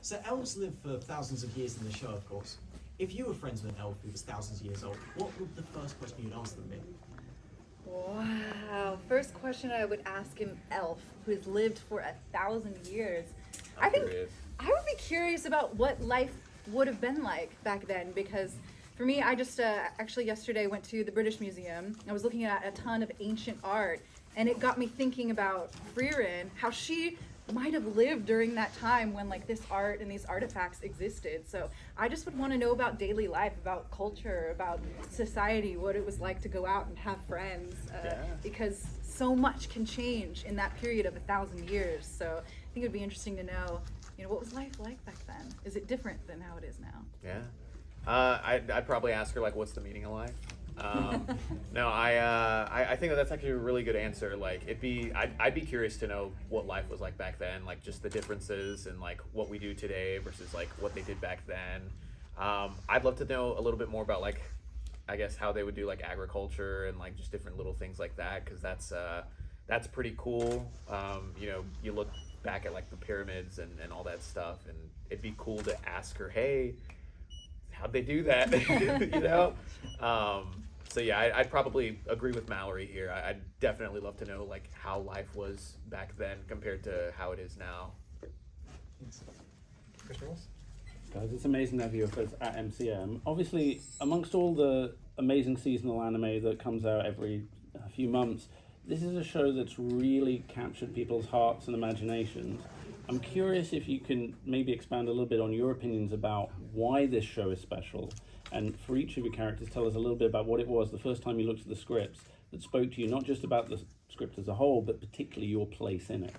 So elves live for thousands of years in the show, of course. If you were friends with an elf who was thousands of years old, what would the first question you'd ask them be? Wow. First question I would ask an elf who's lived for 1,000 years. I think I would be curious about what life would have been like back then, because for me, I just actually yesterday went to the British Museum. I was looking at a ton of ancient art, and it got me thinking about Frieren, how she might have lived during that time when like this art and these artifacts existed. So I just would want to know about daily life, about culture, about society, what it was like to go out and have friends, because so much can change in that period of 1,000 years. So I think it would be interesting to know, what was life like back then? Is it different than how it is now? Yeah. I'd probably ask her, like, what's the meaning of life? No, I think that's actually a really good answer. Like, I'd be curious to know what life was like back then, like just the differences and like what we do today versus like what they did back then. I'd love to know a little bit more about like, I guess how they would do like agriculture and like just different little things like that, because that's pretty cool. You look back at like the pyramids and all that stuff, and it'd be cool to ask her, hey, how'd they do that? So yeah, I'd probably agree with Mallorie here. I'd definitely love to know like how life was back then compared to how it is now. Guys, it's amazing to have you with us at MCM. Obviously, amongst all the amazing seasonal anime that comes out every few months, this is a show that's really captured people's hearts and imaginations. I'm curious if you can maybe expand a little bit on your opinions about why this show is special. And for each of your characters, tell us a little bit about what it was the first time you looked at the scripts that spoke to you, not just about the script as a whole, but particularly your place in it.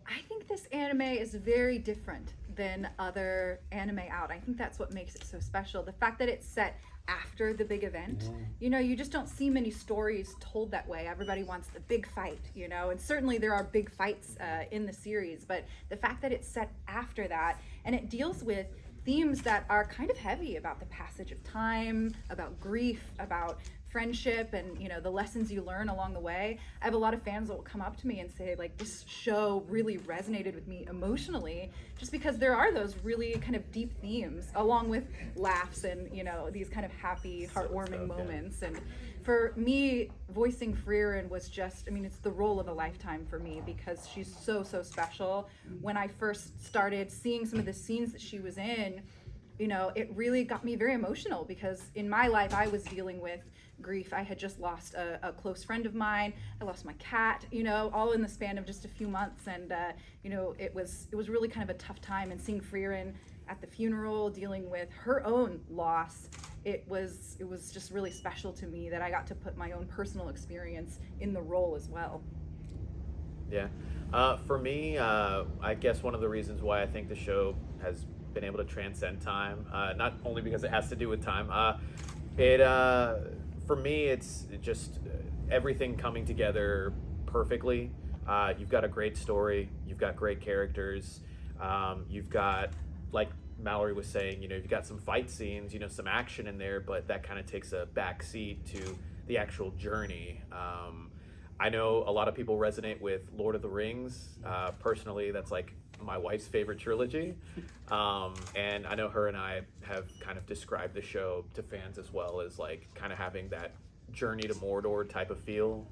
I think this anime is very different than other anime out. I think that's what makes it so special. The fact that it's set after the big event. You just don't see many stories told that way. Everybody wants the big fight, and certainly there are big fights in the series, but the fact that it's set after that, and it deals with themes that are kind of heavy about the passage of time, about grief, about friendship, and the lessons you learn along the way. I have a lot of fans that will come up to me and say, like, this show really resonated with me emotionally, just because there are those really kind of deep themes, along with laughs and these kind of happy, heartwarming moments. And for me, voicing Frieren was just, it's the role of a lifetime for me, because she's so special. When I first started seeing some of the scenes that she was in, it really got me very emotional, because in my life I was dealing with grief. I had just lost a close friend of mine. I lost my cat, all in the span of just a few months, and it was really kind of a tough time. And seeing Frieren at the funeral, dealing with her own loss, it was just really special to me that I got to put my own personal experience in the role as well. Yeah, for me, I guess one of the reasons why I think the show has been able to transcend time, not only because it has to do with time, for me, it's just everything coming together perfectly. You've got a great story, you've got great characters, you've got, like Mallorie was saying, you've got some fight scenes, some action in there, but that kind of takes a back seat to the actual journey. I know a lot of people resonate with Lord of the Rings. Personally, that's like my wife's favorite trilogy. And I know her and I have kind of described the show to fans as well as like kind of having that journey to Mordor type of feel.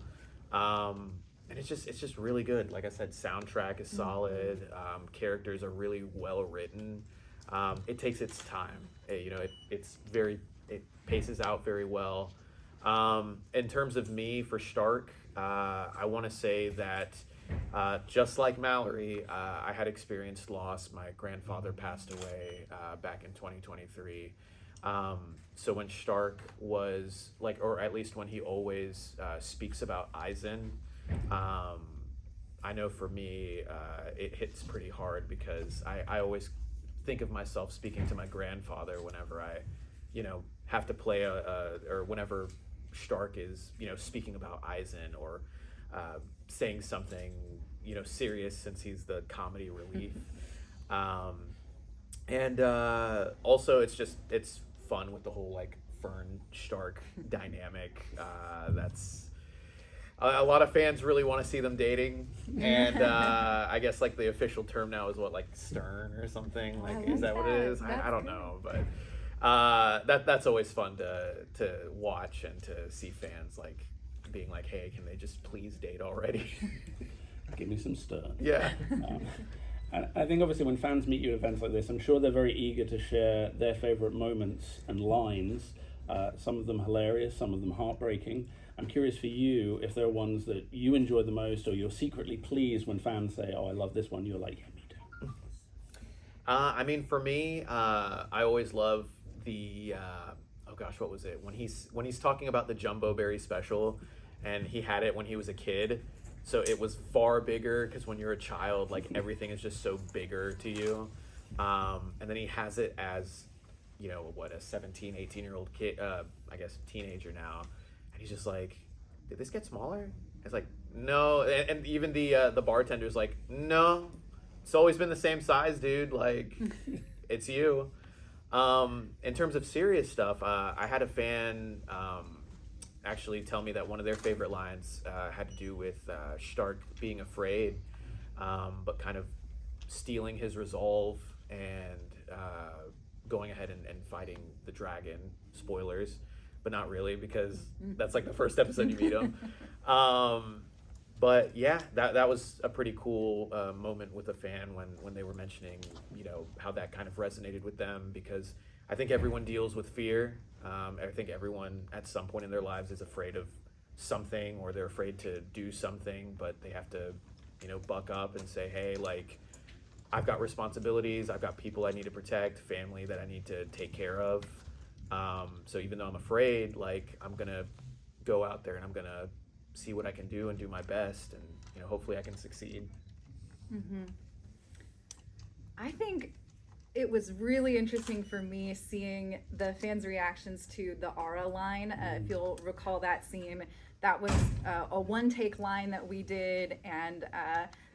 And it's just really good. Like I said, soundtrack is solid. Characters are really well written. It takes its time. It paces out very well. In terms of me for Stark, I want to say that just like Mallorie, I had experienced loss. My grandfather passed away back in 2023. So when Stark was like, or at least when he always speaks about Eisen, I know for me it hits pretty hard, because I always think of myself speaking to my grandfather whenever I, have to play or whenever Stark is, speaking about Eisen or saying something, serious, since he's the comedy relief. And also it's fun with the whole like Fern Stark dynamic. a lot of fans really want to see them dating, and I guess like the official term now is what, like stern or something. Like, is that what it is? I don't know, but that's always fun to watch and to see fans like being like, hey, can they just please date already? Give me some stern. Yeah. And I think obviously when fans meet you at events like this, I'm sure they're very eager to share their favorite moments and lines. Some of them hilarious, some of them heartbreaking. I'm curious for you if there are ones that you enjoy the most, or you're secretly pleased when fans say, "Oh, I love this one." You're like, "Yeah, me too." I mean, for me, I always love the oh gosh, what was it when he's talking about the Jumbo Berry special, and he had it when he was a kid. So it was far bigger because when you're a child, like everything is just so bigger to you. And then he has it as, you know, what, a 17, 18-year-old kid, I guess teenager now. And he's just like, did this get smaller? It's like, no. And even the bartender's like, no, it's always been the same size, dude. Like, it's you. In terms of serious stuff, I had a fan actually tell me that one of their favorite lines had to do with Stark being afraid, but kind of stealing his resolve and going ahead and fighting the dragon. Spoilers, but not really, because that's like the first episode you meet him. But yeah, that was a pretty cool moment with a fan when they were mentioning, you know, how that kind of resonated with them, because I think everyone deals with fear. I think everyone at some point in their lives is afraid of something, or they're afraid to do something, but they have to, you know, buck up and say, hey, like, I've got responsibilities, I've got people I need to protect, family that I need to take care of. So even though I'm afraid, like, I'm gonna go out there and I'm gonna see what I can do and do my best, and, you know, hopefully I can succeed. Mm-hmm. I think it was really interesting for me seeing the fans' reactions to the Aura line. If you'll recall that scene, that was a one-take line that we did, and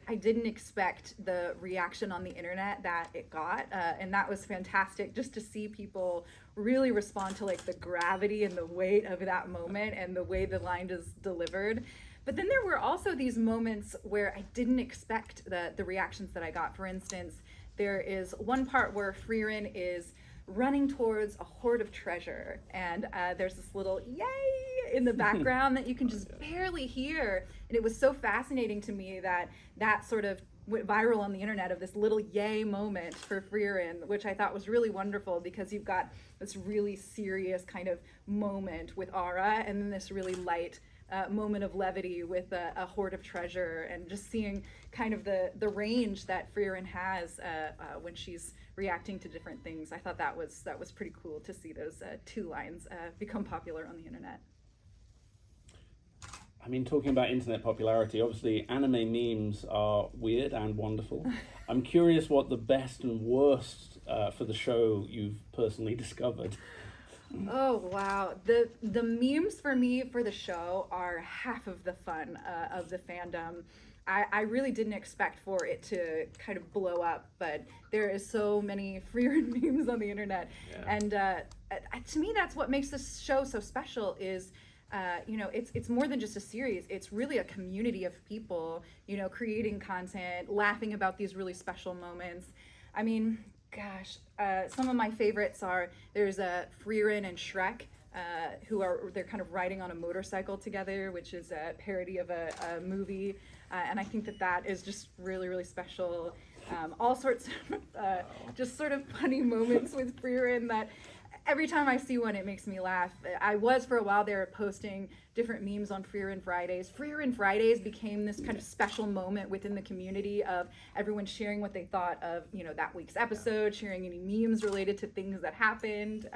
I didn't expect the reaction on the internet that it got, and that was fantastic just to see people really respond to like the gravity and the weight of that moment and the way the line is delivered. But then there were also these moments where I didn't expect the reactions that I got. For instance, there is one part where Frieren is running towards a hoard of treasure, and there's this little yay in the background that you can just barely hear. And it was so fascinating to me that sort of went viral on the internet, of this little yay moment for Frieren, which I thought was really wonderful, because you've got this really serious kind of moment with Aura, and then this really light moment of levity with a hoard of treasure, and just seeing kind of the range that Frieren has when she's reacting to different things. I thought that was pretty cool to see those two lines become popular on the internet. I mean, talking about internet popularity, obviously anime memes are weird and wonderful. I'm curious what the best and worst for the show you've personally discovered. Oh wow, the memes for me for the show are half of the fun of the fandom. I really didn't expect for it to kind of blow up, but there is so many Frieren memes on the internet. Yeah. And to me, that's what makes this show so special. Is you know, it's more than just a series. It's really a community of people, you know, creating content, laughing about these really special moments. I mean, gosh, some of my favorites are, there's Frieren and Shrek, they're kind of riding on a motorcycle together, which is a parody of a movie, and I think that is just really, really special. All sorts of just sort of funny moments with Frieren that every time I see one, it makes me laugh. I was, for a while there, posting different memes on Frieren Fridays. Frieren Fridays became this kind of special moment within the community of everyone sharing what they thought of, you know, that week's episode, sharing any memes related to things that happened.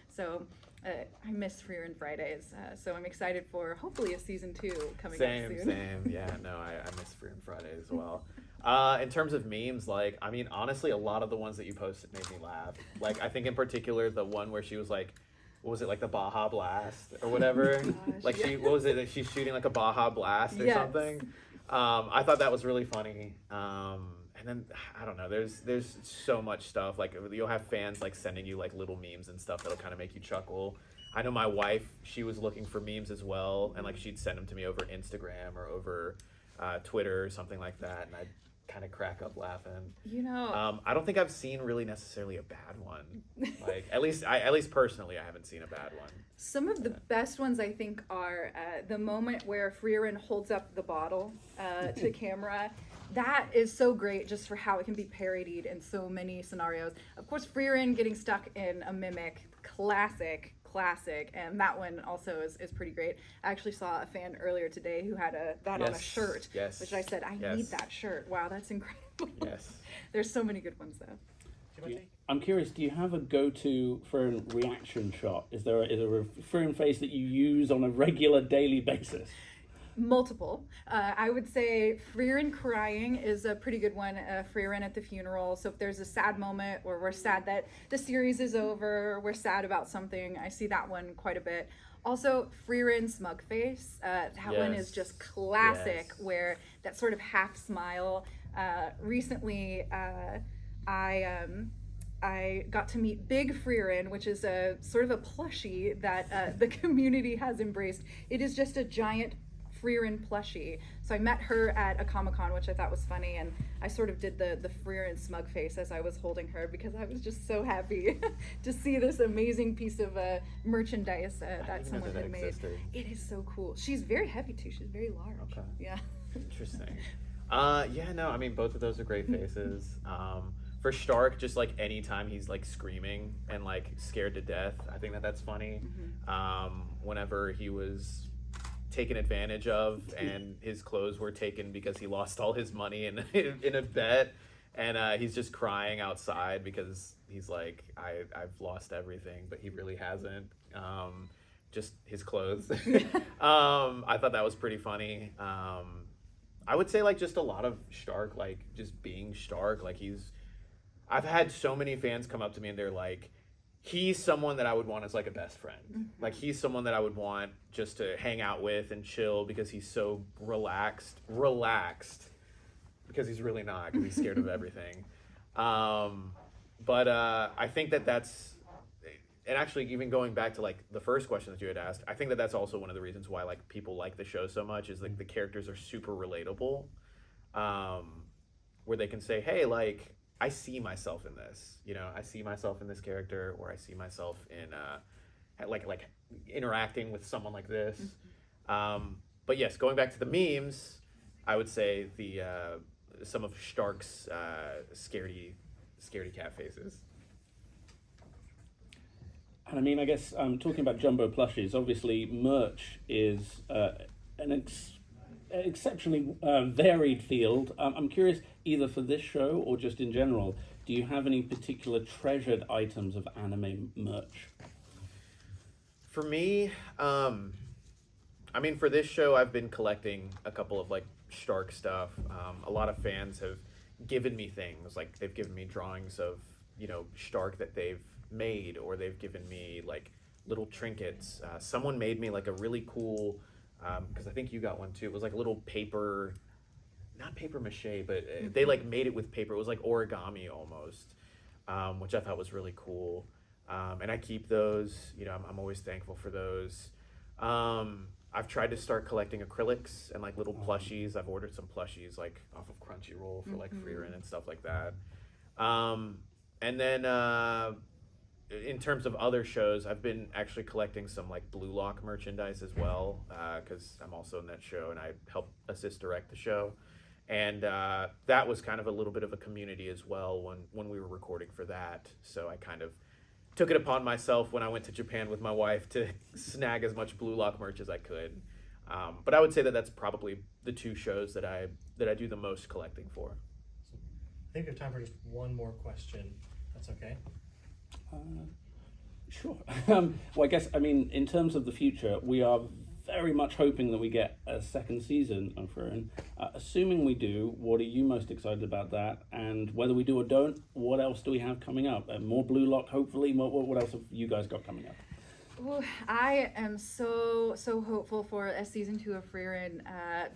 So I miss Frieren Fridays. So I'm excited for hopefully a season 2 coming up soon. Same. Yeah, no, I miss Frieren Friday as well. In terms of memes, like, I mean, honestly, a lot of the ones that you posted made me laugh. Like, I think in particular, the one where she was like, what was it, like the Baja Blast or whatever? Gosh, like, what was it, that she's shooting like a Baja Blast or Yes. something? I thought that was really funny. And then, I don't know, there's so much stuff. Like, you'll have fans like sending you like little memes and stuff that'll kind of make you chuckle. I know my wife, she was looking for memes as well, and like she'd send them to me over Instagram or over Twitter or something like that, and I'd kind of crack up laughing. You know, I don't think I've seen really necessarily a bad one. Like at least personally, I haven't seen a bad one. some of the best ones I think are the moment where Frieren holds up the bottle to camera. That is so great just for how it can be parodied in so many scenarios. Of course, Frieren getting stuck in a mimic, classic, and that one also is pretty great. I actually saw a fan earlier today who had that on a shirt, which I said, I need that shirt. Wow, that's incredible. Yes. There's so many good ones though. I'm curious, do you have a go-to for a reaction shot? Is there a Frieren face that you use on a regular daily basis? Multiple. I would say Frieren crying is a pretty good one. Frieren at the funeral. So if there's a sad moment where we're sad that the series is over, we're sad about something, I see that one quite a bit. Also, Frieren smug face. That one is just classic, where that sort of half smile. Recently, I got to meet Big Frieren, which is a sort of a plushie that the community has embraced. It is just a giant Frieren plushie. So I met her at a Comic Con, which I thought was funny, and I sort of did the Frieren smug face as I was holding her because I was just so happy to see this amazing piece of merchandise that someone had made. It is so cool. She's very heavy too. She's very large. Okay. Yeah. Interesting. Yeah, no, I mean both of those are great faces. For Stark, just like anytime he's like screaming and like scared to death, I think that's funny. Whenever he was taken advantage of and his clothes were taken because he lost all his money in a bet, and he's just crying outside because he's like, I've lost everything, but he really hasn't. Just his clothes. I thought that was pretty funny. I would say like just a lot of Stark, like just being Stark, like I've had so many fans come up to me and they're like, he's someone that I would want as like a best friend. Like he's someone that I would want just to hang out with and chill because he's so relaxed, because he's really not, because he's scared of everything. But I think that's, and actually even going back to like the first question that you had asked, I think that's also one of the reasons why like people like the show so much is like the characters are super relatable, where they can say, hey, like, I see myself in this, I see myself in this character, or I see myself in like interacting with someone like this. But yes, going back to the memes, I would say some of Stark's scaredy cat faces. And I mean, I guess talking about jumbo plushies, obviously merch is an exceptionally varied field. I'm curious, either for this show or just in general, do you have any particular treasured items of anime merch? For me, I mean, for this show, I've been collecting a couple of like Stark stuff. A lot of fans have given me things, like they've given me drawings of, Stark that they've made, or they've given me like little trinkets. Someone made me like a really cool, because I think you got one too. It was like a little paper, not paper mache, but they like made it with paper. It was like origami almost, which I thought was really cool. And I keep those. I'm always thankful for those. I've tried to start collecting acrylics and like little plushies. I've ordered some plushies like off of Crunchyroll for like Frieren and stuff like that. And then in terms of other shows, I've been actually collecting some like Blue Lock merchandise as well, because I'm also in that show and I help assist direct the show. And that was kind of a little bit of a community as well when we were recording for that. So I kind of took it upon myself when I went to Japan with my wife to snag as much Blue Lock merch as I could. But I would say that that's probably the two shows that I do the most collecting for. I think we have time for just one more question. That's okay. Sure. Well, I guess, in terms of the future, we are very much hoping that we get a second season of Frieren. Assuming we do, what are you most excited about that? And whether we do or don't, what else do we have coming up? More Blue Lock, hopefully. What else have you guys got coming up? Ooh, I am so hopeful for a season 2 of Frieren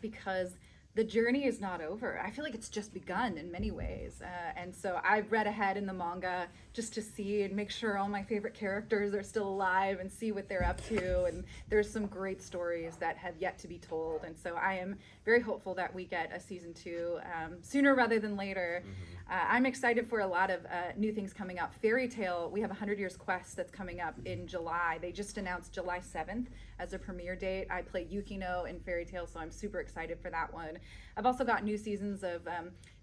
because the journey is not over. I feel like it's just begun in many ways. And so I've read ahead in the manga just to see and make sure all my favorite characters are still alive and see what they're up to. And there's some great stories that have yet to be told. And so I am very hopeful that we get a season 2 sooner rather than later. I'm excited for a lot of new things coming up. Fairy Tale, we have 100 Years Quest that's coming up in July. They just announced July 7th as a premiere date. I play Yukino in Fairy Tale, so I'm super excited for that one. I've also got new seasons of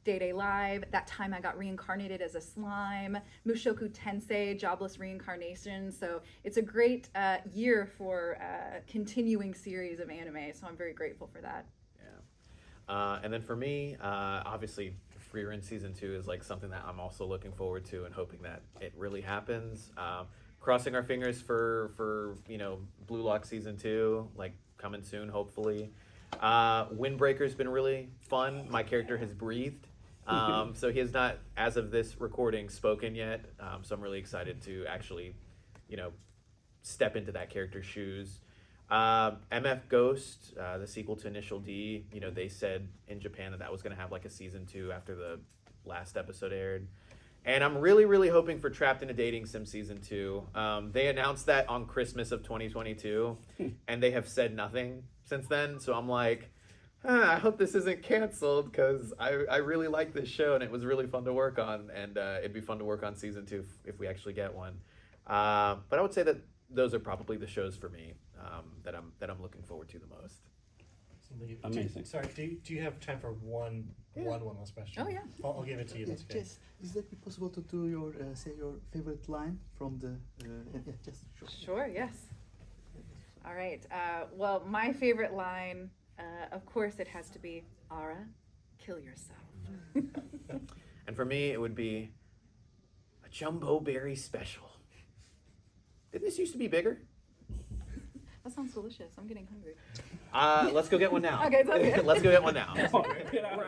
Day Day Live. That time I got reincarnated as a slime. Mushoku Tensei, Jobless Reincarnation. So it's a great year for continuing series of anime, so I'm very grateful for that. Yeah. And then for me, obviously, Frieren season 2 is like something that I'm also looking forward to and hoping that it really happens. Crossing our fingers for Blue Lock season 2, like coming soon, hopefully. Windbreaker's been really fun. My character has breathed. So he has not, as of this recording, spoken yet. So I'm really excited to actually, step into that character's shoes. MF Ghost, the sequel to Initial D, they said in Japan that was going to have like a season 2 after the last episode aired. And I'm really, really hoping for Trapped in a Dating Sim season 2. They announced that on Christmas of 2022, and they have said nothing since then. So I'm like, I hope this isn't canceled, because I really like this show and it was really fun to work on, and it'd be fun to work on season 2 if we actually get one. But I would say that those are probably the shows for me that I'm looking forward to the most. Amazing. Sorry, do you have time for one last question? Oh, yeah. I'll give it to you. That's okay. Jess, is that possible to do your say your favorite line from the? Just Sure, yes. All right. Well, my favorite line, of course, it has to be, Ara, kill yourself. And for me, it would be a jumbo berry special. Did this used to be bigger? That sounds delicious. I'm getting hungry. Let's go get one now. Okay, it's okay. Let's go get one now. Get out of here.